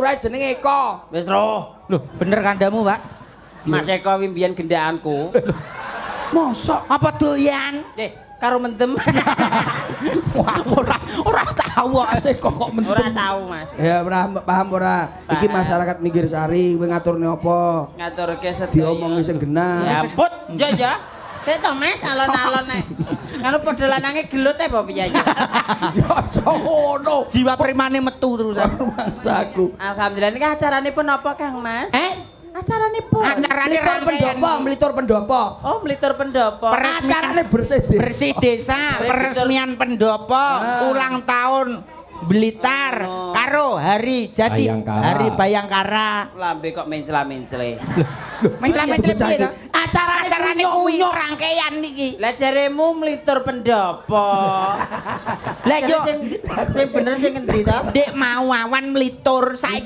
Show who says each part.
Speaker 1: lurah jenenge Eko.
Speaker 2: Wis roh.
Speaker 3: Loh, bener kandamu, Pak?
Speaker 2: Mas Eko wimbian gendaanku.
Speaker 1: Mosok
Speaker 3: Apa doyan?
Speaker 2: Karo mendem.
Speaker 3: Wah, ora tahu
Speaker 1: Eko kok mentu.
Speaker 2: Ora tahu, Mas.
Speaker 1: Ya, paham ora? Iki
Speaker 2: Paham.
Speaker 1: masyarakat Minggir Sari kowe ngaturne apa?
Speaker 2: Ngaturke sedaya.
Speaker 1: Diomongi sing genah.
Speaker 2: Ya put, ya. Sik to, Mas, alon-alon nek. Ngono padha lanange gelut apa piye?
Speaker 1: Ya aja ngono.
Speaker 3: Jiwa primane metu terusan.
Speaker 1: Mangsaku.
Speaker 2: Alhamdulillah niki acaranipun apa, Kang Mas? Acaranipun.
Speaker 3: Acarane
Speaker 1: Melitur pendopo, melitur pendopo.
Speaker 2: Oh, melitur pendopo.
Speaker 1: Acarane bersih desa.
Speaker 3: Bersih desa, peresmian pendopo, ulang tahun Blitar karo hari jadi
Speaker 4: Bayangkara.
Speaker 3: hari Bayangkara.
Speaker 2: Lambe kok mencela-mencele.
Speaker 3: Mencela-mencela piye to?
Speaker 1: Acarane
Speaker 3: kuwi rangkaian niki.
Speaker 2: Lah jaremu melitur pendopo.
Speaker 3: Lah yo
Speaker 2: sing bener sing ngendi to?
Speaker 3: Dek mau awan melitur saiki